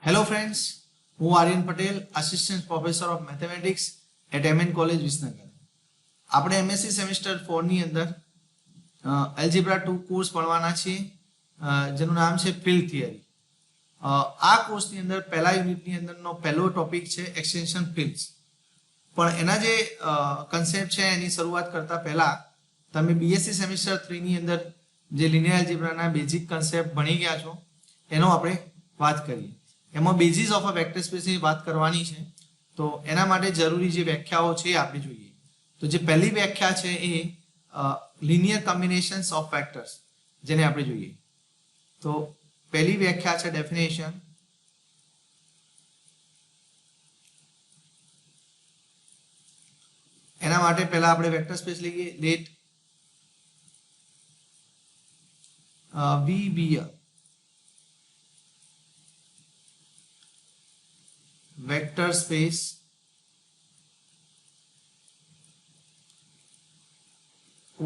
Hello friends, હું Aryan Patel, assistant professor of mathematics at MN college Visnagar. આપણે MSc semester 4 ની અંદર એલ્જેબ્રા 2 કોર્સ ભણવાના છીએ, જેનું નામ છે ફિલ્ડ થિયરી. આ કોર્સની અંદર પહેલા યુનિટની અંદરનો પહેલો ટોપિક છે એક્સટેન્શન ફિલ્ડ્સ. પણ એના જે કન્સેપ્ટ છે એની શરૂઆત કરતા પહેલા તમે બીએસસી સેમેસ્ટર 3 ની અંદર જે લિનિયર એલ્જેબ્રાના બેઝિક કન્સેપ્ટ ભણી ગયા છો એનો આપણે વાત કરીએ. એમાં બેઝિસ ઓફ અ વેક્ટર સ્પેસની વાત કરવાની છે, તો એના માટે જરૂરી જે વ્યાખ્યાઓ છે એ આપણે જોઈએ. તો જે પહેલી વ્યાખ્યા છે એ લિનિયર કોમ્બિનેશન્સ ઓફ વેક્ટર્સ, જેને આપણે જોઈએ. તો પહેલી વ્યાખ્યા છે ડેફિનેશન. એના માટે પહેલા આપણે વેક્ટર સ્પેસ લઈએ. Let V be a vector space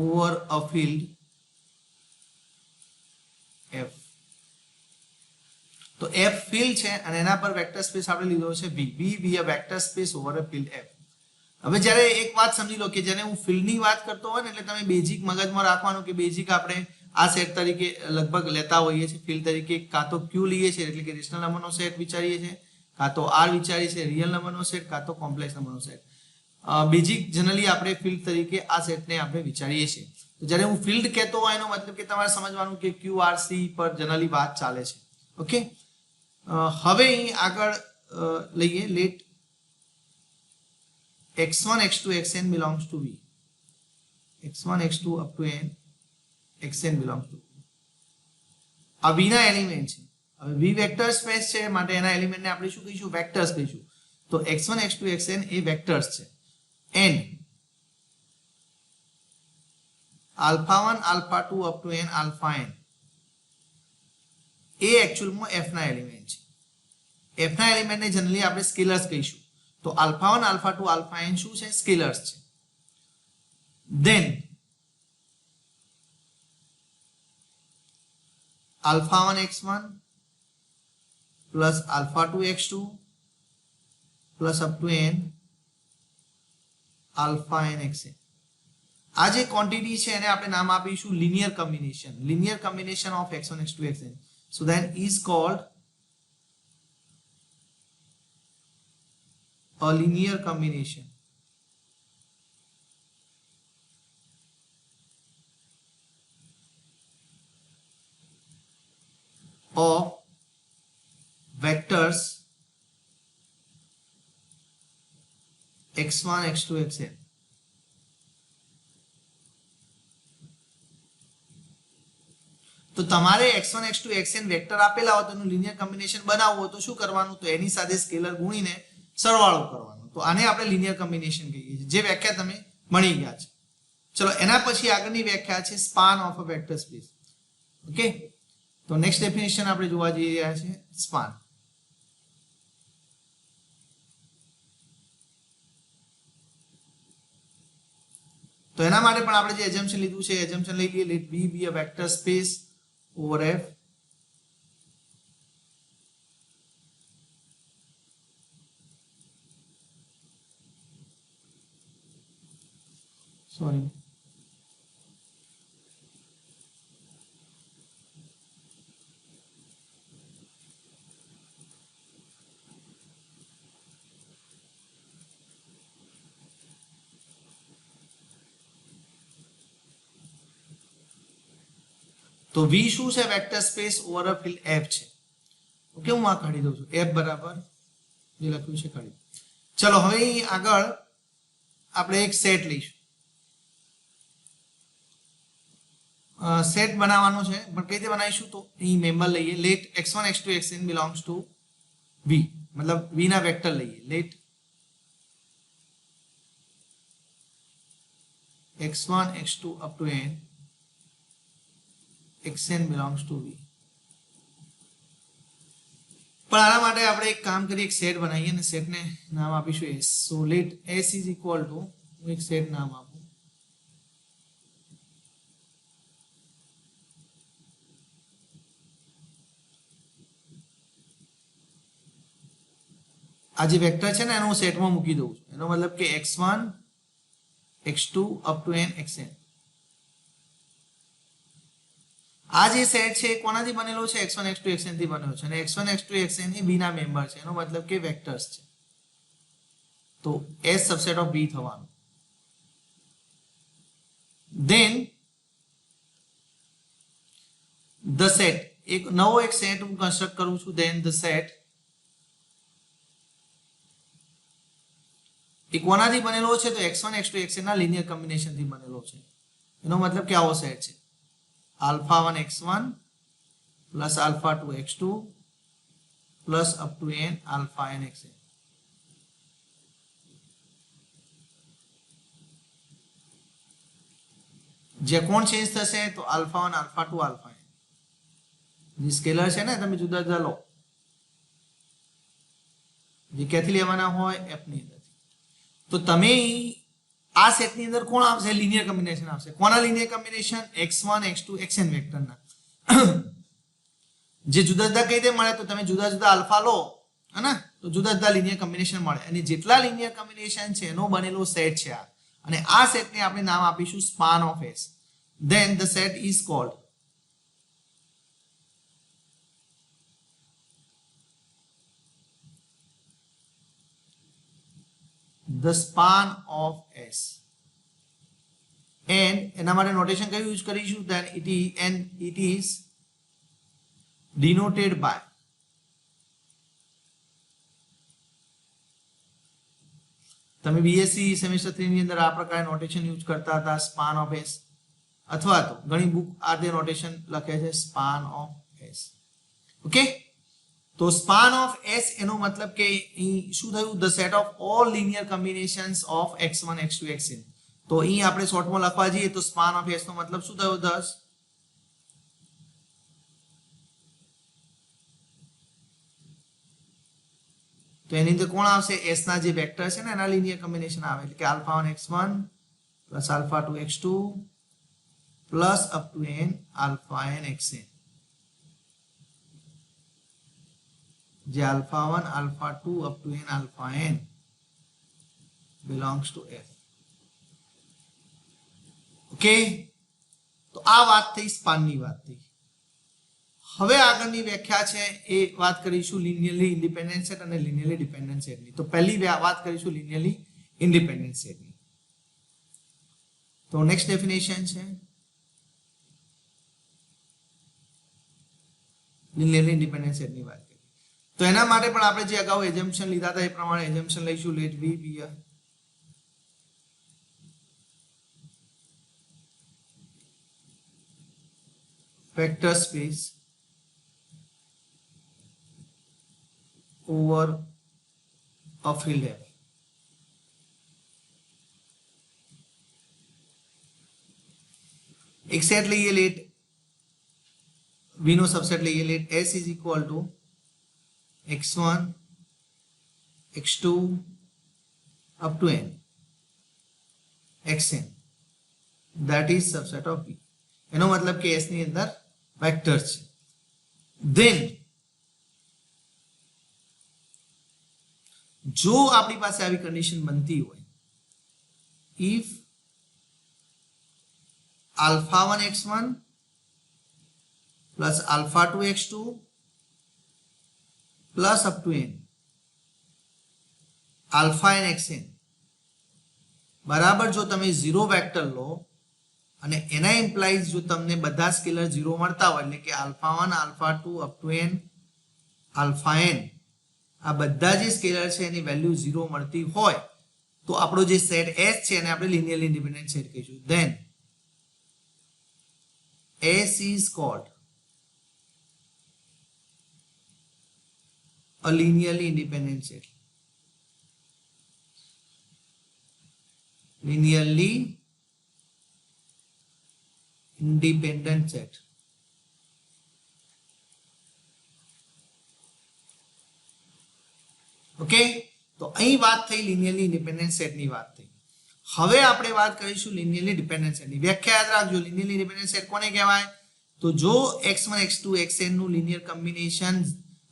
over a field F. તો F field છે અને એના પર વેક્ટર સ્પેસ આપણે લીધો છે V. V be a vector space over a field F. હવે જ્યારે એક વાત સમજી લો કે જેને હું ફિલ્ડની વાત કરતો હોય ને, એટલે તમે બેઝિક મગજમાં રાખવાનું કે બેઝિક આપણે આ સેટ તરીકે લગભગ લેતા હોઈએ છીએ. ફિલ્ડ તરીકે કાં તો Q લઈએ છીએ એટલે કે રેશનલ નંબરનો સેટ વિચારીએ છીએ, કાં તો R વિચારીએ છીએ રિયલ નંબરનો સેટ, કાં તો કોમ્પ્લેક્સ નંબરનો સેટ. બેઝિક જનરલી આપણે ફિલ્ડ તરીકે આ સેટને આપણે વિચારીએ છીએ. તો જ્યારે હું ફિલ્ડ કહેતો હોય એનો મતલબ કે તમારે સમજવાનું કે QRC પર જનરલી વાત ચાલે છે. ઓકે, હવે અહીં આગળ લઈએ. Let x1 x2 xn belongs to V. x1 x2 up to n xn belongs to V. આ V ના એલિમેન્ટ છે. હવે V વેક્ટર સ્પેસ છે માટે એના એલિમેન્ટને આપણે શું કહીશું? વેક્ટર્સ કહીશું. તો x1 x2 xn એ વેક્ટર્સ છે. n alpha 1 alpha 2 up to n alpha n એ એકચ્યુઅલમાં f ના એલિમેન્ટ છે. f ના એલિમેન્ટને જનરલી આપણે સ્કેલર્સ કહીશું. તો alpha 1 alpha 2 alpha n શું છે? સ્કેલર્સ છે. then alpha 1 x1 plus alpha 2 x2 plus up to n alpha n xn. આ જે ક્વોન્ટિટી છે એને આપણે નામ આપીશું linear combination. Linear combination of x1 x2 xn. so then is called a linear combination of vectors x1 x2 xn. તો તમારે x1 x2 xn vector આપેલા હોય તો એનું લિનિયર કોમ્બિનેશન બનાવવું હોય તો શું કરવાનું? તો એની સાથે સ્કેલર ગુણીને સરવાળો કરવાનો. તો આને આપણે લિનિયર કોમ્બિનેશન કહીએ છીએ, જે વ્યાખ્યા તમે ભણી ગયા છે. ચલો, એના પછી આગળની વ્યાખ્યા છે span of a vector space. Okay, તો નેક્સ્ટ ડેફિનેશન આપણે જોવા જઈ રહ્યા છે સ્પાન. તો એના માટે પણ આપણે જે એઝમ્પશન લીધું છે એઝમ્પશન લઈ લઈએ. Let V be a vector space over F. Sorry. તો V શું છે? Vector space over a field F છે. ઓકે, હું આ કાઢી દઉં છું. F બરાબર જે લખ્યું છે કાઢી. ચલો, હવે આગળ આપણે એક સેટ લઈશું. સેટ બનાવવાનો છે, પણ કઈ રીતે બનાવીશું? તો અહીં મેમ્બર લઈએ. Let x1 x2 xn belongs to V. મતલબ V ના વેક્ટર લઈએ. Let x1 x2 up to n xn belongs to V. પણ આના માટે આપણે એક કામ કરીએ, એક સેટ બનાવીએ અને સેટને નામ આપીશું S. So let S is equal to, હું એક સેટ નામ આપું આ જે વેક્ટર છે ને એનો હું સેટમાં મૂકી દઉં છું, એનો મતલબ કે x1 x2 up to n xn. આ જે સેટ છે એ કોનાથી બનેલો છે? x1 x2 xn થી બનેલો છે, અને x1 x2 xn એ b ના મેમ્બર છે, એનો મતલબ કે વેક્ટર્સ છે, તો S સબસેટ ઓફ b થવાનું. ધેન ધ સેટ, એક નવો એક સેટ હું કન્સ્ટ્રક્ટ કરું છું. ધેન ધ સેટ એ કોનાથી બનેલો છે? તો x1 x2 xn ના લિનિયર કોમ્બિનેશન થી બનેલો છે, એનો મતલબ કે આવો સેટ છે alpha 1 x1 plus alpha 2 x2 plus up to n alpha n xn. જે કોણ ચેન્જ થશે? તો alpha 1 alpha 2 alpha n. જે સ્કેલર છે ને તમે જુદા જુદા લો, જે ક્યાંથી લેવાના હોય? f ની અંદર. તો તમે આ સેટની અંદર કોણ આવશે? લિનિયર કોમ્બિનેશન આવશે. કોના linear combination? x1 x2 xn વેક્ટરના. જે જુદા જુદા કઈ રીતે મળે? તો તમે જુદા જુદા આલ્ફા લો, હે, તો જુદા જુદા લિનિયર કોમ્બિનેશન મળે, અને જેટલા લિનિયર કોમ્બિનેશન છે એનો બનેલો સેટ છે આ, અને આ સેટને આપણે નામ આપીશું span of S. Then the set is called the span of S. And એના માટે નોટેશન કયું યુઝ કરીશું? then it is denoted by તમે બીએસસી સેમેસ્ટર 3 ની અંદર આ પ્રકારે નોટેશન યુઝ કરતા હતા, સ્પાન ઓફ S, અથવા તો ઘણી બુક આ તે નોટેશન લખે છે સ્પાન ઓફ S. ઓકે, તો સ્પાન ઓફ S એનો મતલબ કે શું થયું? The set of all linear combinations of x1 x2 xn. તો અહીં આપણે શોર્ટમાં લખવા જઈએ તો સ્પાન ઓફ S નો મતલબ શું થયો? 10. તો એની અંદર કોણ આવશે? S ના જે વેક્ટર છે ને એના લિનિયર કોમ્બિનેશન આવે, એટલે કે alpha 1 x1 plus alpha 2 x2 plus up to n alpha n xn. જે alpha 1 alpha 2 up to n alpha n belongs to F. Okay, તો આ વાત થઈ સ્પાનની વાત થઈ. હવે આગળની વ્યાખ્યા છે એ વાત કરીશું લિનિયરલી ઇન્ડિપેન્ડન્ટ સેટ અને લિનિયરલી ડિપેન્ડન્ટ સેટની. તો પહેલી વાત કરીશું લિનિયરલી ઇન્ડિપેન્ડન્ટ સેટની. તો નેક્સ્ટ ડેફિનેશન છે લિનિયરલી ઇન્ડિપેન્ડન્ટ સેટની વાત. તો એના માટે પણ આપણે જે અગાઉ એઝમ્પશન લીધા હતા એ પ્રમાણે એઝમ્પશન લઈશું. Let V be a vector space over a field F. एक सेट લઈએ, લેટ V નો સબસેટ લઈએ, late S is equal to x1 x2 up to n xn, that is subset of V. એનો મતલબ કે S ની અંદર vector છે. ધેન જો આપણી પાસે આવી કન્ડિશન બનતી હોય, if alpha 1 x1 plus alpha 2 x2 plus up to n alpha n xn બરાબર જો તમે 0 વેક્ટર લો અને એના ઇમ્પ્લાઇઝ જો તમને બધા સ્કેલર 0 મળતા હોય, એટલે કે alpha 1 alpha 2 up to n alpha n, આ બધા જે સ્કેલર છે એની વેલ્યુ 0 મળતી હોય તો આપણો જે સેટ S છે એને આપણે લિનિયરલી ઇન્ડિપેન્ડન્ટ સેટ કહીશું. Then S is called a linearly independent set. Linearly independent set. Okay, તો અહીં વાત થઈ લિનિયરલી ઇન્ડિપેન્ડન્ટ સેટની વાત થઈ. હવે આપણે વાત કરીશું લિનિયરલી ડિપેન્ડન્ટ સેટની. વ્યાખ્યા યાદ રાખજો, લિનિયરલી ડિપેન્ડન્ટ સેટ કોને કહેવાય? તો જો x1 x2 xn નું લિનિયર કોમ્બિનેશન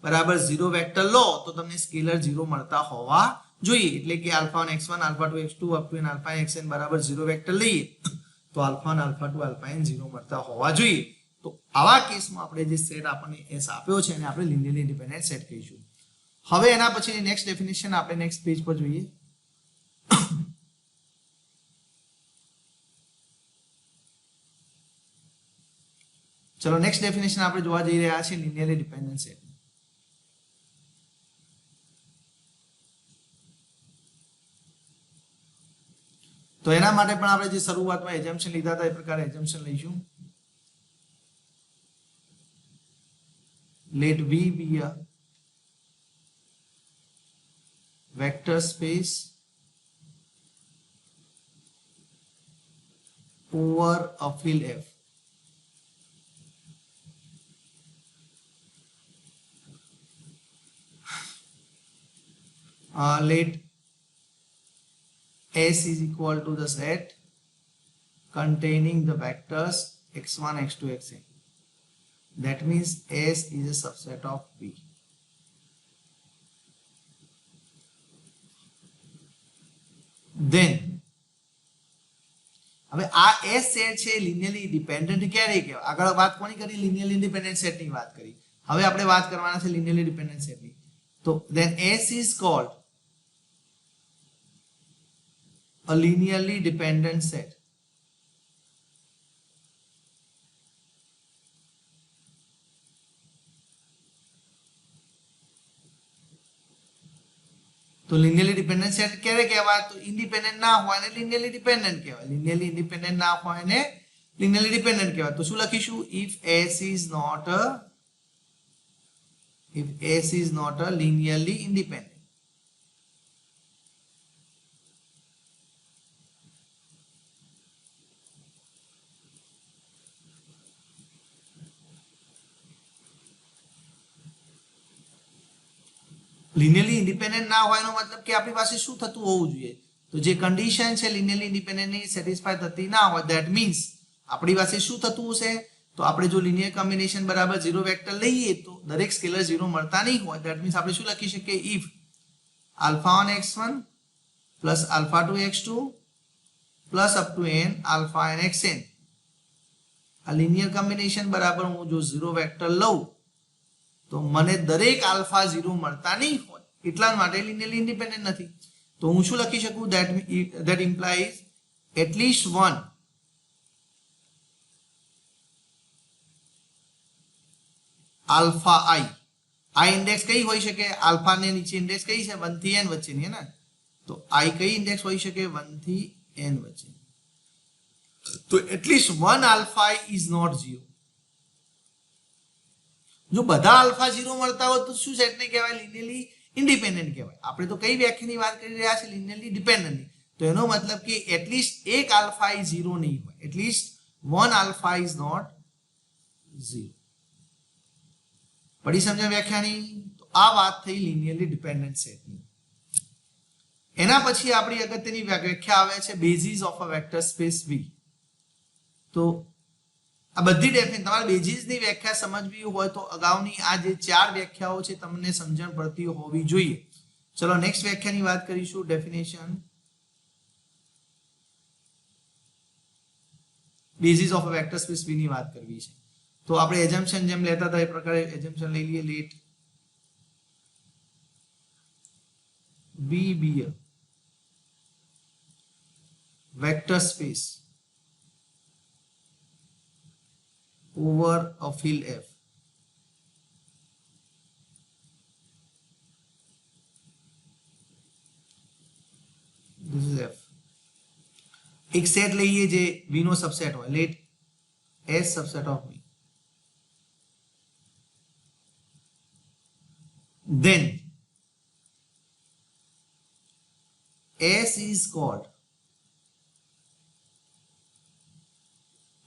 બરાબર 0 વેક્ટર લો તો તમને સ્કેલર 0 મળતા હોવા જોઈએ. એટલે કે alpha 1 x1 alpha 2 x2 up to alpha xn બરાબર 0 વેક્ટર લઈએ તો આલ્ફા 1 આલ્ફા 2 આલ્ફા n 0 મળતા હોવા જોઈએ. તો આવા કેસમાં આપણે જે સેટ આપણને S આપ્યો છે એને આપણે લિનિયરલી ઇન્ડિપેન્ડન્ટ સેટ કહીશું. હવે એના પછીની નેક્સ્ટ ડેફિનેશન આપણે નેક્સ્ટ પેજ પર જોઈએ. ચલો નેક્સ્ટ ડેફિનેશન આપણે જોવા જઈ રહ્યા છીએ લિનિયરલી ડિપેન્ડન્ટ સેટ. તો એના માટે પણ આપણે જે શરૂઆતમાં એઝમ્પશન લીધા હતા એ પ્રકારે એઝમ્પશન લઈશું. let V be a vector space over a field F. Let S is equal to the set containing the vectors x1, x2, xn. That means S is a subset of V. Then હવે આ S set છે linearly independent ક્યારે કહેવાય? આગળ વાત કોની કરી? Linearly independent સેટની વાત કરી. હવે આપણે વાત કરવાના છે લિનિયરલી ડિપેન્ડન્ટ સેટની. તો then S is called a linearly dependent set. તો લિનિયરલી ડિપેન્ડન્ટ સેટ ક્યારે કહેવાય? તો ઇન્ડિપેન્ડન્ટ ના હોય ને લિનિયરલી ડિપેન્ડન્ટ કહેવાય. લિનિયરલી ઇન્ડિપેન્ડન્ટ ના હોય ને લિનિયરલી ડિપેન્ડન્ટ કહેવાય. તો શું લખીશું? if S is not a linearly independent. Linearly independent ના હોય એનો મતલબ કે આપણી પાસે શું થતું હોવું જોઈએ? તો જે કન્ડિશન છે લિનિયરલી ઇન્ડિપેન્ડન્ટની સેટિસ્ફાય થતી ના હોય ધેટ મીન્સ આપણી પાસે શું થતું હશે? તો આપણે જો લિનિયર કોમ્બિનેશન બરાબર 0 વેક્ટર લઈએ તો દરેક સ્કેલર 0 મળતા નહીં હોય. ધેટ મીન્સ આપણે શું લખી શકીએ? if alpha 1 x1 plus alpha 2 x2 plus up to n alpha n xn. આ લિનિયર કોમ્બિનેશન બરાબર હું જો 0 વેક્ટર લઉં તો મને દરેક આલ્ફા 0 મળતા નહીં હોય એટલા માટે લિનિયરલી ઇન્ડિપેન્ડન્ટ નથી. તો હું શું લખી શકું? that implies at least one alpha i. આ ઇન્ડેક્સ કઈ હોઈ શકે? આલ્ફા ને નીચે ઇન્ડેક્સ કઈ છે? 1 થી n વચ્ચેની હે ને. તો i કઈ ઇન્ડેક્સ હોઈ શકે? 1 થી n વચ્ચે. તો at least one alpha i is not 0. જો બધા આલ્ફા 0 મળતા હોય તો શું સેટને કહેવાય? લિનિયરલી ઇન્ડિપેન્ડન્ટ કહેવાય. આપણે તો કઈ વ્યાખ્યાની વાત કરી રહ્યા છે? લિનિયરલી ડિપેન્ડન્ટની. તો એનો મતલબ કે એટલીસ્ટ એક આલ્ફા i 0 નહીં હોય. At least one alpha is not 0. પડી સમજ્યા વ્યાખ્યાની? તો આ વાત થઈ લિનિયરલી ડિપેન્ડન્ટ સેટની. એના પછી આપણી અગત્યની વ્યાખ્યા આવે છે basis of a vector space V. તો આ બધી ડેફિનેશન તમારે બેઝિસની વ્યાખ્યા સમજવી હોય તો અગાઉની આ જે 4 વ્યાખ્યાઓ છે તમને સમજણ પડતી હોવી જોઈએ. ચલો નેક્સ્ટ વ્યાખ્યાની વાત કરીશું. Definition basis of a vector space V ની વાત કરવી છે. તો આપણે એઝમ્પશન જેમ લેતા હતા એ પ્રકારે એઝમ્પશન લઈ લઈએ. Let V be a vector space over a field F. This is F. એક સેટ લઈએ જે V નો સબસેટ હોય. Let S subset of V. Then S is called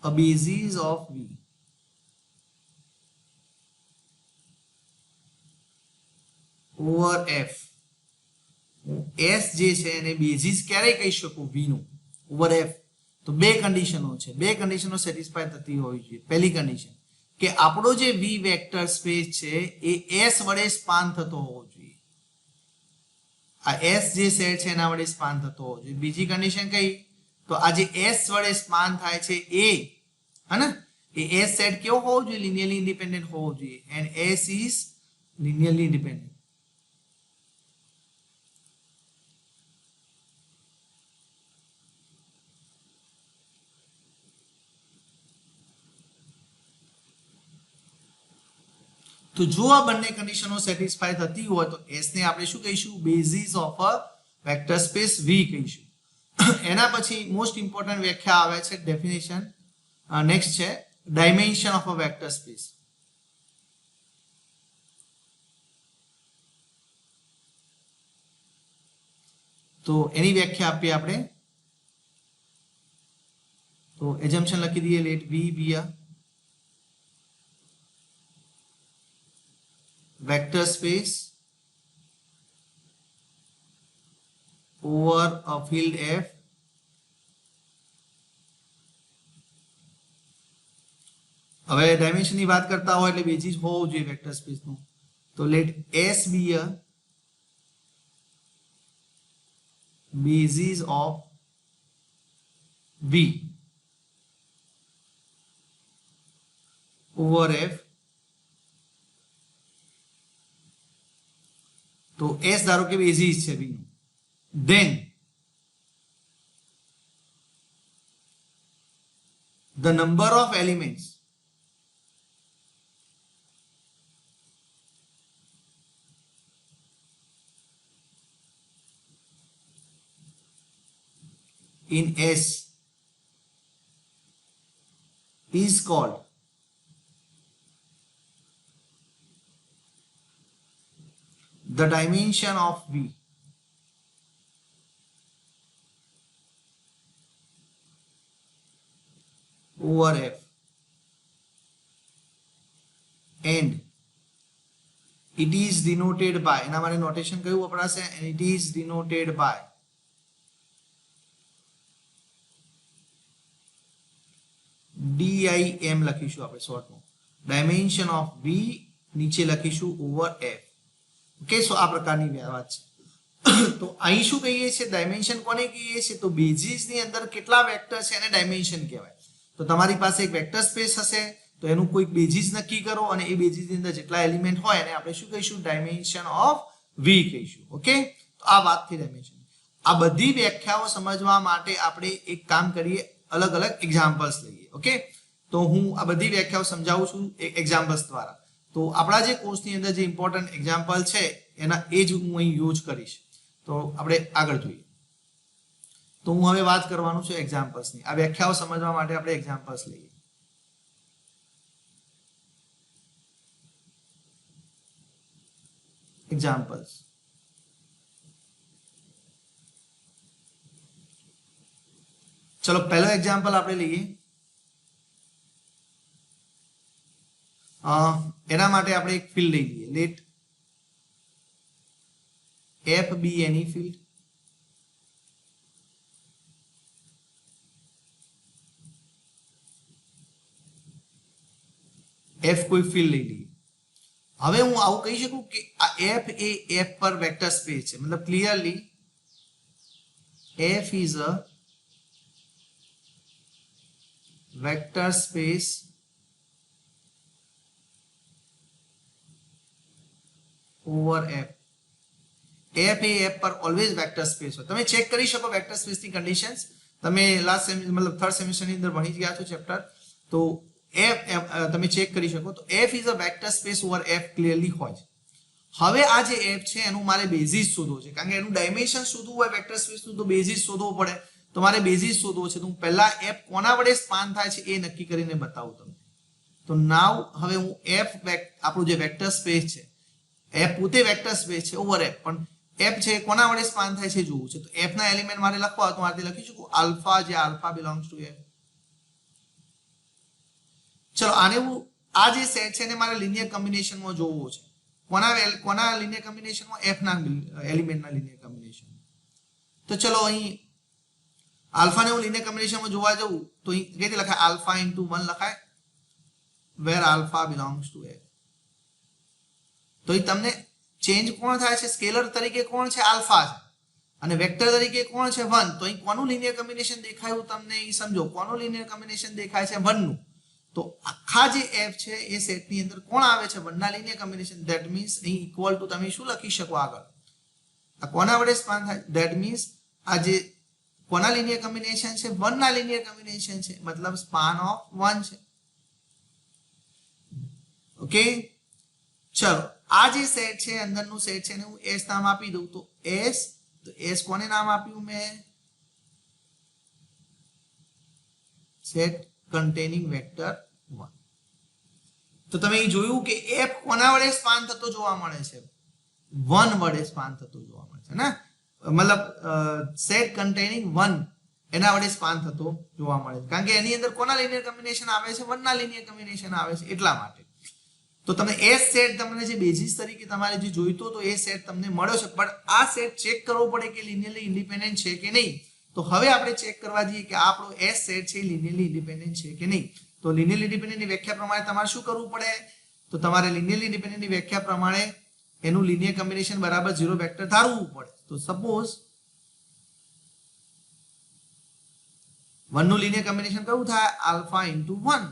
a basis of V over F. S જે છે એને basis ક્યારે કહી શકું? V નું ઓવર F. તો બે કન્ડિશનો છે, બે કન્ડિશનો સેટિસ્ફાય થતી હોવી જોઈએ. પહેલી કન્ડિશન કે આપણો જે વી વેક્ટર સ્પેસ છે એ એસ વડે સ્પાન થતો હોવો જોઈએ. આ એસ જે સેટ છે એના વડે સ્પાન થતો હોવો જોઈએ. બીજી કન્ડિશન કઈ? તો આ જે એસ વડે સ્પાન થાય છે એ હે એ એસ સેટ કેવો હોવો જોઈએ? લિનિયરલી ઇન્ડિપેન્ડન્ટ હોવો જોઈએ. And S is linearly independent. તો જો આ બંને કન્ડિશનો સેટિસ્ફાય થતી હોય તો એસ ને આપણે શું કહીશું? Basis of a vector space V કહીશું. એના પછી મોસ્ટ ઇમ્પોર્ટન્ટ વ્યાખ્યા આવે છે ડેફિનેશન. નેક્સ્ટ છે dimension of a vector space. તો એની વ્યાખ્યા આપીએ આપણે. તો એઝમ્પશન લખી દઈએ. Let V be a vector space over a field F હવે ડાયમેન્શન ની વાત કરતા હોય એટલે બેઝિસ હોવું જોઈએ વેક્ટર સ્પેસ નું. તો late S be a basis of V over F. તો S ધારો કે બેઝિસ છે V નું. Then the number of elements in S is called the dimension of V. Over F. And it is denoted by, એના માટે notation કયું વપરાશે? and it is denoted by DIM લખીશું આપણે શોર્ટમાં. ડાયમેન્શન ઓફ V નીચે લખીશું over F. Okay, સો આ પ્રકારની વાત છે. તો અહીં શું કહીએ છીએ? ડાયમેન્શન કોને કહીએ છીએ? તો બેઝિસ ની અંદર કેટલા વેક્ટર છે એને ડાયમેન્શન કહેવાય. તો તમારી પાસે એક વેક્ટર સ્પેસ હશે તો એનું કોઈક બેઝિસ નક્કી કરો અને એ બેઝિસ ની અંદર જેટલા એલિમેન્ટ હોય એને આપણે શું કહીશું? ડાયમેન્શન ઓફ V કહીશું. ઓકે, તો આ વાત થી ડાયમેન્શન. આ બધી વ્યાખ્યાઓ સમજવા માટે આપણે એક કામ કરીએ, અલગ અલગ એક્ઝામ્પલ્સ લઈએ. ઓકે, તો હું આ બધી વ્યાખ્યાઓ સમજાવું છું એક એક્ઝામ્પલ્સ દ્વારા. તો આપણા જે કોર્સની અંદર જે ઇમ્પોર્ટન્ટ એક્ઝામ્પલ છે એના એ જ હું અહીં યુઝ કરીશ. તો આપણે આગળ જોઈએ. તો હું હવે વાત કરવાનું છું એક્ઝામ્પલ્સની. આ વ્યાખ્યાઓ સમજવા માટે આપણે એક્ઝામ્પલ્સ લઈએ. એક્ઝામ્પલ્સ. ચલો પહેલો એક્ઝામ્પલ આપણે લઈએ. એના માટે આપણે એક ફિલ્ડ લઈ લઈએ. Let F be any field. F કોઈ ફિલ્ડ લઈ લઈએ. હવે હું આવું કહી શકું કે આ F એ F પર વેક્ટર સ્પેસ છે. મતલબ clearly F is a vector space over F. F A F પર ઓલવેઝ વેક્ટર સ્પેસ હોય. તમે ચેક કરી શકો વેક્ટર સ્પેસની કન્ડિશન્સ. તમે લાસ્ટ મતલબ થર્ડ સેમેસ્ટરની અંદર ભણી ગયા છો ચેપ્ટર. તો F તમે ચેક કરી શકો. તો F is a vector space over F clearly હોય છે. હવે આ જે F છે એનું મારે બેઝિસ શોધવો છે. કારણ કે એનું ડાયમેન્શન શોધવું હોય વેક્ટર સ્પેસનું તો બેઝિસ શોધવો પડે. તો મારે બેઝિસ શોધવો છે. તો હું પહેલા F કોના વડે સ્પાન થાય છે એ નક્કી કરીને બતાવું તમને. તો નાવ હવે હું F આપણું જે વેક્ટર સ્પેસ છે F પોતે વેક્ટર સ્પેસ છે ઓવર F, પણ F છે કોના વડે સ્પાન થાય છે જોવું છે. તો F ના એલિમેન્ટ મારે લખવા હોય તો મારે લખી શકું આલ્ફા, જે આલ્ફા બિલોંગ્સ ટુ F. ચલો આને હું આ જે સેટ છે એને મારે લિનિયર કોમ્બિનેશનમાં જોવો છે. કોના લિનિયર કોમ્બિનેશનમાં? F ના એલિમેન્ટના લિનિયર કોમ્બિનેશન. તો ચલો અહીં આલ્ફા ને હું લિનિયર કોમ્બિનેશનમાં જોવા જાઉં તો અહીં કેવી રીતે લખાય? આલ્ફા ઇન્ટુ 1 લખાય. where alpha belongs to f. તો એ તમને ચેન્જ કોણ થાય છે? સ્કેલર તરીકે કોણ છે? આલ્ફા છે, અને વેક્ટર તરીકે કોણ છે? 1. તો અહીં કોનું લિનિયર કોમ્બિનેશન દેખાયું તમને એ સમજો. કોનું લિનિયર કોમ્બિનેશન દેખાય છે? 1 નું. તો આખા જે f છે એ સેટની અંદર કોણ આવે છે? 1 ના લિનિયર કોમ્બિનેશન. ધેટ મીન્સ અહીં ઇક્વલ ટુ તમે શું લખી શકો આગળ? આ કોના વડે સ્પાન થાય? ધેટ મીન્સ આ જે કોના લિનિયર કોમ્બિનેશન છે? 1 ના લિનિયર કોમ્બિનેશન છે, મતલબ સ્પાન ઓફ 1 છે. ઓકે, ચલો આ જે સેટ છે અંદરનું સેટ છે ને હું s નામ આપી દઉં. તો s કોને નામ આપ્યું મેં? Set containing vector 1. તો તમે એ જોયું કે f કોના વડે સ્પાન થતો જોવા મળે છે? 1 વડે સ્પાન થતો જોવા મળે છે ને, મતલબ સેટ કન્ટેનિંગ 1 એના વડે સ્પાન થતો જોવા મળે છે, કારણ કે એની અંદર કોના લિનિયર કોમ્બિનેશન આવે છે? 1 ના લિનિયર કોમ્બિનેશન આવે છે, એટલા માટે. તો તમને એ સેટ તમને જે બેઝિસ તરીકે તમારે જે જોઈતો તો એ સેટ તમને મળ્યો છે, પણ આ સેટ ચેક કરવો પડે કે લિનિયરલી ઇન્ડિપેન્ડન્ટ છે કે નહીં. તો હવે આપણે ચેક કરવા જઈએ કે આપણો એસ સેટ છે લિનિયરલી ઇન્ડિપેન્ડન્ટ છે કે નહીં. તો લિનિયરલી ઇન્ડિપેન્ડન્ટની વ્યાખ્યા પ્રમાણે તમારે શું કરવું પડે? તો તમારે લિનિયરલી ઇન્ડિપેન્ડન્ટની વ્યાખ્યા પ્રમાણે એનું લિનિયર કોમ્બિનેશન બરાબર 0 વેક્ટર ધારવું પડે. તો સપોઝ 1 નું લિનિયર કોમ્બિનેશન કયું થાય? આલ્ફા ઇન્ટુ 1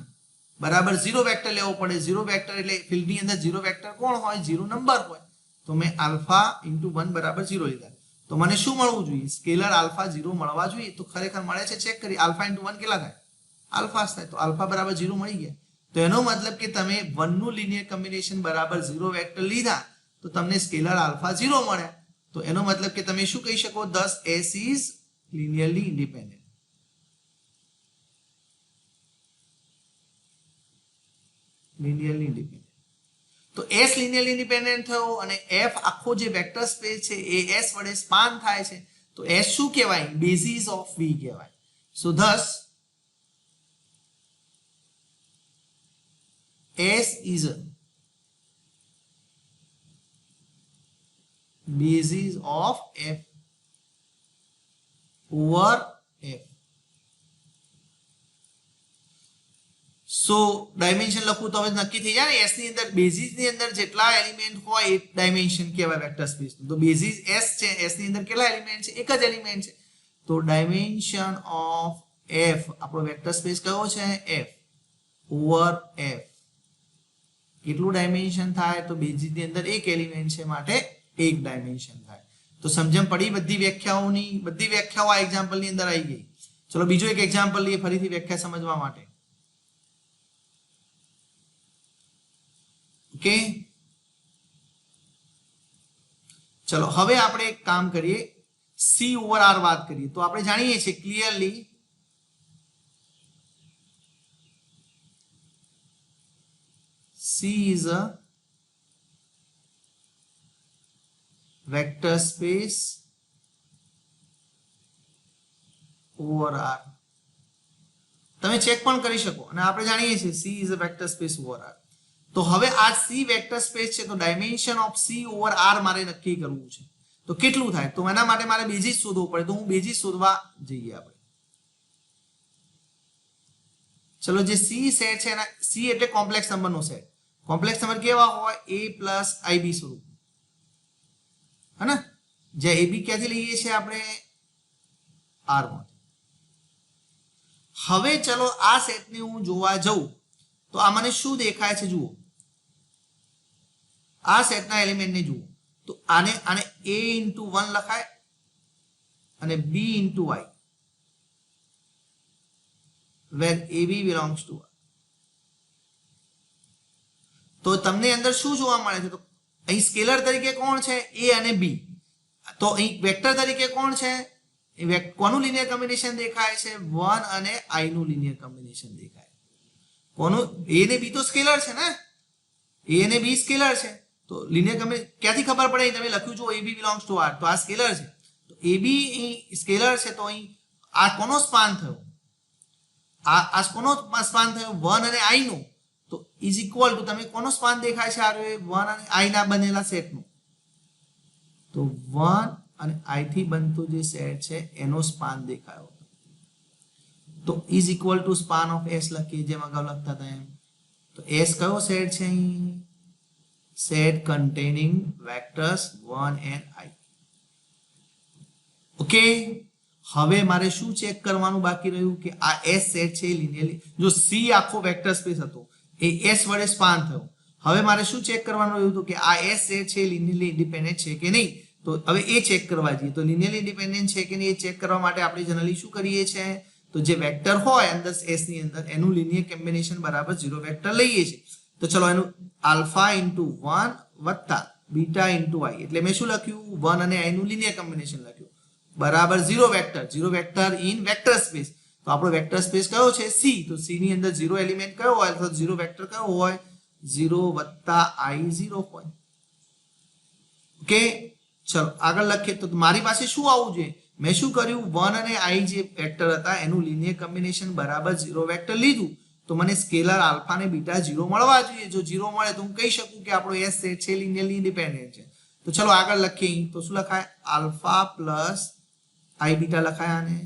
બરાબર 0 વેક્ટર લેવો પડે. 0 વેક્ટર એટલે ફિલ્ડની અંદર 0 વેક્ટર કોણ હોય? 0 નંબર હોય. તો મેં આલ્ફા ઇન્ટુ 1 બરાબર 0 લીધા. તો મને શું મળવું જોઈએ? સ્કેલર આલ્ફા 0 મળવા જોઈએ. તો ખરેખર મળે છે? ચેક કરી. આલ્ફા ઇન્ટુ 1 કેટલા થાય? આલ્ફા થાય. તો આલ્ફા બરાબર 0 મળી ગયા. તો એનો મતલબ કે તમે 1 નું લિનિયર કોમ્બિનેશન બરાબર 0 વેક્ટર લીધા તો તમને સ્કેલર આલ્ફા 0 મળ્યા. તો એનો મતલબ કે તમે શું કહી શકો? thus s is linearly independent. Linearly independent. તો s લિનિયરલી ઇન્ડિપેન્ડન્ટ થયો અને f આખો જે વેક્ટર સ્પેસ છે એ s વડે સ્પાન થાય છે. તો s શું કહેવાય? બેઝિસ ઓફ v કહેવાય. સો thus s is a basis of f over f. So dimension લખું તો હવે નક્કી થઈ જાય ને, s ની અંદર બેઝિસ ની અંદર જેટલા એલિમેન્ટ હોય એ ડાયમેન્શન કહેવાય વેક્ટર સ્પેસ. તો બેઝિસ s છે, s ની અંદર કેટલા એલિમેન્ટ છે? એક જ એલિમેન્ટ છે. તો ડાયમેન્શન ઓફ f આપણો વેક્ટર સ્પેસ કયો છે? f over f. કેટલું ડાયમેન્શન થાય? તો બેઝિસ ની અંદર એક એલિમેન્ટ છે માટે એક ડાયમેન્શન થાય. તો સમજણ પડી બધી વ્યાખ્યાઓની? બધી વ્યાખ્યાઓ આ એક્ઝામ્પલ ની અંદર આવી ગઈ. ચલો બીજો એક એક્ઝામ્પલ લઈએ ફરીથી વ્યાખ્યા સમજવા માટે. ઓકે, ચલો હવે આપણે એક કામ કરીએ, સી ઓવર આર વાત કરીએ. તો આપણે જાણીએ છીએ clearly C is a vector space over R. તમે ચેક પણ કરી શકો અને આપણે જાણીએ છીએ C is a vector space over R. તો હવે આ સી વેક્ટર સ્પેસ છે તો dimension of C over R મારે નક્કી કરવું છે. તો કેટલું થાય? તો એના માટે મારે બેઝિસ શોધવું પડે. તો હું બેઝિસ શોધવા જઈએ આપણે. ચલો જે સી સેટ છે એના સી એટલે કોમ્પ્લેક્સ નંબરનો સેટ. કોમ્પ્લેક્સ નંબર કેવા હોય? a પ્લસ ib સ્વરૂપ, હે ને? જે ab ક્યાંથી લઈએ છીએ આપણે? r માં. હવે ચલો આ સેટને હું જોવા જઉં તો આ મને શું દેખાય છે? જુઓ, આ સેટના એલિમેન્ટને જુઓ તો આને a into 1 લખાય અને b into i, where ab belongs to r. તો તમને અંદર શું જોવા મળે છે? તો અહીં સ્કેલર તરીકે કોણ છે? a અને b. તો અહીં વેક્ટર તરીકે કોણ છે? કોનું લિનિયર કોમ્બિનેશન દેખાય છે? 1 અને i નું લિનિયર કોમ્બિનેશન દેખાય. કોનું? a ને b તો સ્કેલર છે ને, a અને b સ્કેલર છે. તો લિનિયર કોમ્બિનેશન ક્યાંથી ખબર પડે? તમે લખ્યું જો ab belongs to r, તો આ સ્કેલર છે. તો ab અહીં સ્કેલર છે તો અહીં આ કોનો સ્પાન થયો? આ કોનો સ્પાન થયો? 1 અને i નો. તો ઇઝ ઇક્વલ ટુ તમે કોનો સ્પાન દેખાય છે? આ 1 અને i ના બનેલા સેટનો. તો 1 અને i થી બનતો જે સેટ છે એનો સ્પાન દેખાયો. તો is equal to span of s લખીએ જેમ અગાઉ લખતા હતા એમ. તો એસ કયો સેટ છે અહીં? Set containing vectors 1 and I. Okay, હવે મારે શું ચેક કરવાનું બાકી રહ્યું કે આ એસ સેટ છે લિનિયરલી, જો સી આખો વેક્ટર સ્પેસ હતો એ એસ વડે સ્પાન થયો. હવે મારે શું ચેક કરવાનું રહ્યું હતું કે આ એસ સેટ છે લિનિયરલી ઇન્ડિપેન્ડન્ટ છે કે નહીં. તો હવે એ ચેક કરવા જઈએ તો લિનિયરલી ઇન્ડિપેન્ડન્ટ છે કે નહીં એ ચેક કરવા માટે આપણે જનરલી શું કરીએ છીએ, તો જે વેક્ટર હોય અંદર એસ ની અંદર એનું લિનિયર કોમ્બિનેશન બરાબર 0 વેક્ટર લઈએ છીએ. તો ચલો એનું આલ્ફા ઇન્ટુ 1 વત્તા બીટા ઇન્ટુ આઈ, એટલે મેં શું લખ્યું 1 અને આઈ નું લિનિયર કોમ્બિનેશન લખ્યું બરાબર 0 વેક્ટર ઇન વેક્ટર સ્પેસ. તો આપણો વેક્ટર સ્પેસ કયો છે? સી. તો સી ની અંદર 0 એલિમેન્ટ કયો હોય તો 0 વેક્ટર કયો હોય? 0 વત્તા આઈ 0 હોય. ઓકે, ચલો આગળ લખીએ. તો મારી પાસે શું આવવું જોઈએ? મેં શું કર્યું, 1 અને આઈ જે વેક્ટર હતા એનું લિનિયર કોમ્બિનેશન બરાબર 0 વેક્ટર લીધું. તો મને સ્કેલર આલ્ફા અને બીટા 0 મળવા જોઈએ. જો 0 મળે તો હું કહી શકું કે આપણો એસ સેટ છે લિનિયરલી ઇન્ડિપેન્ડન્ટ છે. તો ચલો આગળ લખીએ. તો શું લખાય? આલ્ફા પ્લસ આઈ બીટા લખાય આને.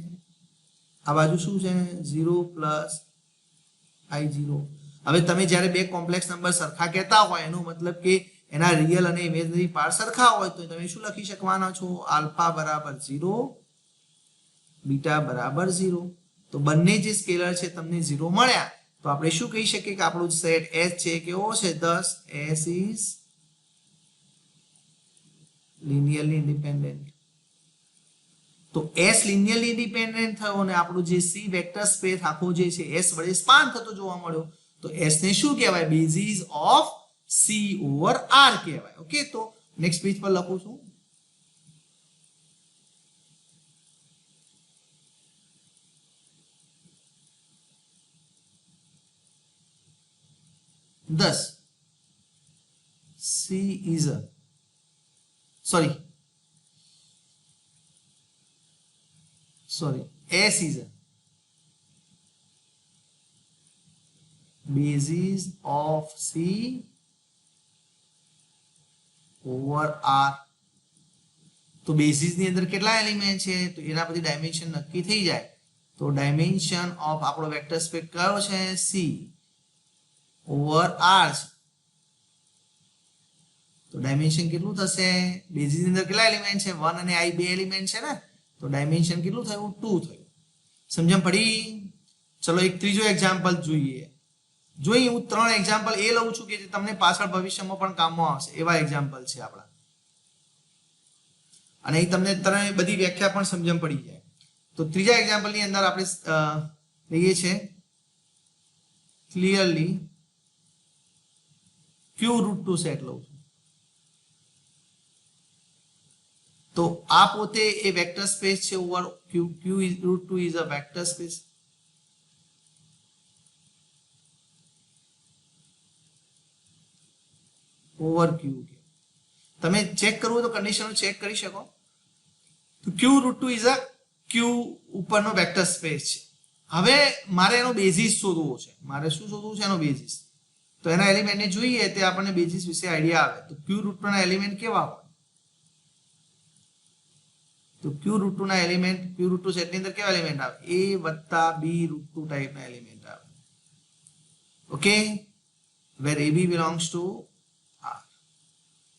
આ બાજુ શું છે? 0 પ્લસ આઈ 0. હવે તમે જ્યારે બે કોમ્પ્લેક્સ નંબર સરખા કહેતા હોય એનો મતલબ કે એના રિયલ અને ઇમેજનરી પાર્ટ સરખા હોય તો તમે શું લખી શકવાના છો? આલ્ફા બરાબર 0 બીટા બરાબર 0. તો બંને જે સ્કેલર છે તમને 0 મળ્યા તો આપણે શું કહી શકીએ કે આપણું સેટ S છે કેવો છે? 10 S is linearly independent. તો S linearly independent થયો અને આપણું જે C વેક્ટર સ્પેસ આખો જે છે S વડે સ્પાન થતો જોવા મળ્યો. તો S ને શું કહેવાય? Basis of C over R કહેવાય. ઓકે, તો નેક્સ્ટ પેજ પર લખું છું. Thus, C is a S is a basis of C over R. તો બેઝિસ ની અંદર કેટલા એલિમેન્ટ છે તો એના પછી ડાયમેન્શન નક્કી થઈ જાય. તો ડાયમેન્શન ઓફ આપણો વેક્ટર સ્પેસ કયો છે? C over R છે. તો ડાયમેન્શન કેટલું થશે? બેઝિસ ની અંદર કેટલા એલિમેન્ટ છે? 1 અને I બે એલિમેન્ટ છે ને, તો ડાયમેન્શન કેટલું થયું? 2 થયું. સમજણ પડી? ચલો એક ત્રીજો એક્ઝામ્પલ જોઈએ. જોઈ હું 3 એક્ઝામ્પલ એ લઉં છું કે જે તમને પાછળ ભવિષ્યમાં પણ કામમાં આવશે એવા એક્ઝામ્પલ છે આપણા, અને એ તમને બધી વ્યાખ્યા પણ સમજણ પડી જાય. તો ત્રીજા એક્ઝામ્પલ ની અંદર આપણે લઈએ છે ક્લિયરલી Q√2 સેટ લઉં છું. તો આ પોતે એ વેક્ટર સ્પેસ છે over Q√2 is a vector space. Over Q. તમે ચેક કરવું તો કન્ડિશન ચેક કરી શકો. તો Q√2 is a Q ઉપરનો વેક્ટર સ્પેસ છે. હવે મારે એનો બેઝિસ શોધવો છે. મારે શું શોધવું છે? એનો બેઝિસ. તો એના એલિમેન્ટને જોઈએ તે આપણને બેઝિસ વિશે આઈડિયા આવે. તો Q√2 ના એલિમેન્ટ કેવા હોય? તો Q√2 ના એલિમેન્ટ Q√2 સેટની અંદર કેવા એલિમેન્ટ આવે? A વત્તા B√2 ટાઈપના એલિમેન્ટ આવે. Okay, where AB belongs to R.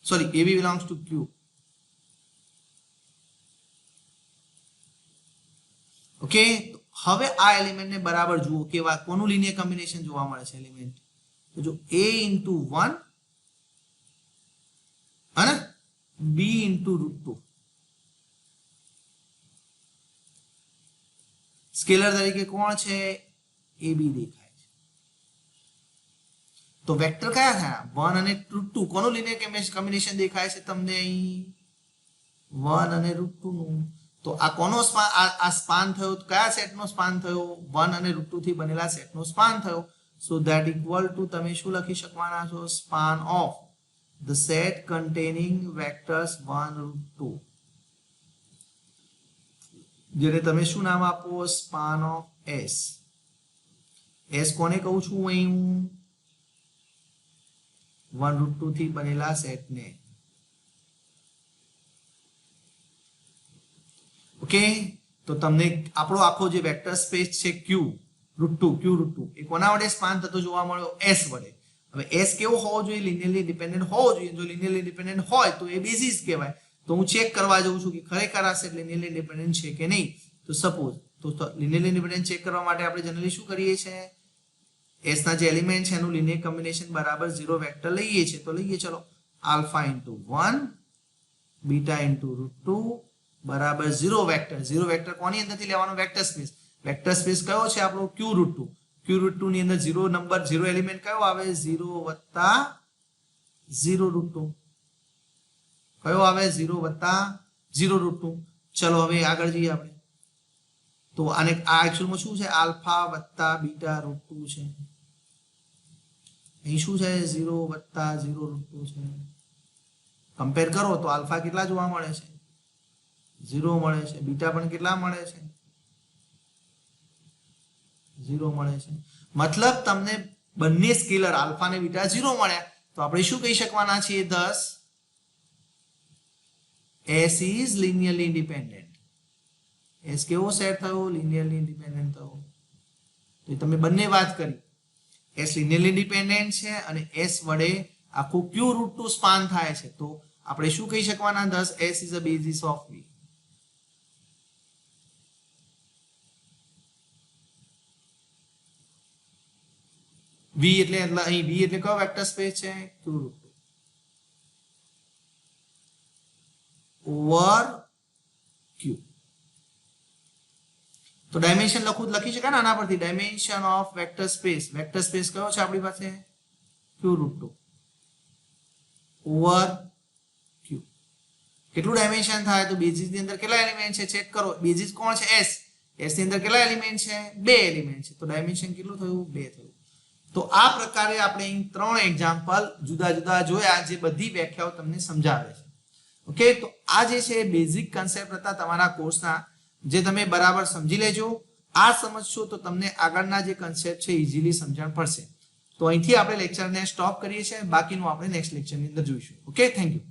Sorry, AB belongs to Q. Okay, હવે આ એલિમેન્ટને બરાબર જુઓ કેવા કોનું લિનિયર કોમ્બિનેશન જોવા મળે છે એલિમેન્ટ. તો જો A into 1 અને B into √2 સ્કેલર તરીકે કોણ છે? AB દેખાય છે. તો વેક્ટર કયા થયા? 1 અને √2. કોનું લિનિયર કોમ્બિનેશન દેખાય છે તમને અહીં? 1 અને √2 નું. તો આ કોનો સ્પાન? આ સ્પાન થયો કયા સેટનો સ્પાન થયો? 1 અને √2 થી બનેલા સેટનો સ્પાન થયો. સો ધેટ ઇક્વલ ટુ તમે શું લખી શકવાના છો? Span of the set containing vectors 1 √2, જેને તમે શું નામ આપો? Span of S. S કોને કહું છું અહીં હું? 1 √2 થી બનેલા સેટને. ઓકે, તો તમને આપણો આખો જે વેક્ટર સ્પેસ છે Q, √2 Q √2 એ કોના વડે સ્પાન થતો જોવા મળ્યો? S વડે. હવે S કેવો હોવો જોઈએ? લિનિયરલી ડિપેન્ડન્ટ હોવો જોઈએ. જો લિનિયરલી ડિપેન્ડન્ટ હોય તો એ બેઝિસ કહેવાય. તો હું ચેક કરવા જાઉં છું કે ખરેખર આ સેટ લિનિયરલી ડિપેન્ડન્ટ છે કે નહીં. તો સપોઝ તો લિનિયરલી ડિપેન્ડન્ટ ચેક કરવા માટે આપણે જનરલી શું કરીએ છીએ? S ના જે એલિમેન્ટ છે એનું લિનિયર કોમ્બિનેશન બરાબર 0 વેક્ટર લઈએ છીએ. તો લઈએ ચલો આલ્ફા ઇન્ટુ 1 બીટા ઇન્ટુ √2 બરાબર 0 વેક્ટર. 0 વેક્ટર કોની અંદરથી લેવાનો? Vector space. વેક્ટર સ્પેસ કયો છે આપણો? Q √2. Q √2 ની અંદર 0 નંબર 0 એલિમેન્ટ કયો આવે? 0 વત્તા 0 √2. કયો આવે? 0 વત્તા 0 √2. ચલો હવે આગળ જઈએ આપણે. તો આને આ એક્ચ્યુઅલમાં શું છે? આલ્ફા વત્તા બીટા √2 છે. અહીં શું છે? 0 વત્તા 0 √2 છે. કમ્પેર કરો તો આલ્ફા કેટલા જોવા મળે છે? 0 મળે છે. બીટા પણ કેટલા મળે છે? 0 મળે છે. મતલબ તમને બંને સ્કેલર આલ્ફા અને બીટા 0 મળ્યા. તો આપણે શું કહી શકવાના છીએ? thus S is linearly independent. S કેવો સેટ થયો? લિનિયરલી ઇન્ડિપેન્ડન્ટ થયો. તો તમે બંને વાત કરી. S લિનિયરલી ઇન્ડિપેન્ડન્ટ છે અને S વડે આખું Q √2 સ્પાન થાય છે. તો આપણે શું કહી શકવાના? thus S is a basis of V. V એટલે અહીં V એટલે કયો વેક્ટર સ્પેસ છે? Q √2 over Q. તો ડાયમેન્શન લખી શકાય ને આના પરથી? Dimension of vector space. Vector space કયો છે આપણી પાસે? Q √2 over Q. કેટલું ડાયમેન્શન થાય? તો બેઝિસ ની અંદર કેટલા એલિમેન્ટ છે ચેક કરો. બેઝિસ કોણ છે? S. S ની અંદર કેટલા એલિમેન્ટ છે? 2 એલિમેન્ટ છે. તો ડાયમેન્શન કેટલું થયું? 2 થયું. તો આ પ્રકારે આપણે અહીં 3 એક્ઝામ્પલ જુદા જુદા જોયા જે બધી વ્યાખ્યાઓ તમને સમજાવે છે. ઓકે, તો આ જે છે બેઝિક કન્સેપ્ટ હતા તમારા કોર્સના, જે તમે બરાબર સમજી લેજો. આ સમજશો તો તમને આગળના જે કન્સેપ્ટ છે ઇઝીલી સમજણ પડશે. તો અહીંથી આપણે લેક્ચરને સ્ટોપ કરીએ છીએ. બાકીનું આપણે નેક્સ્ટ લેક્ચરની અંદર જોઈશું. Okay, thank you.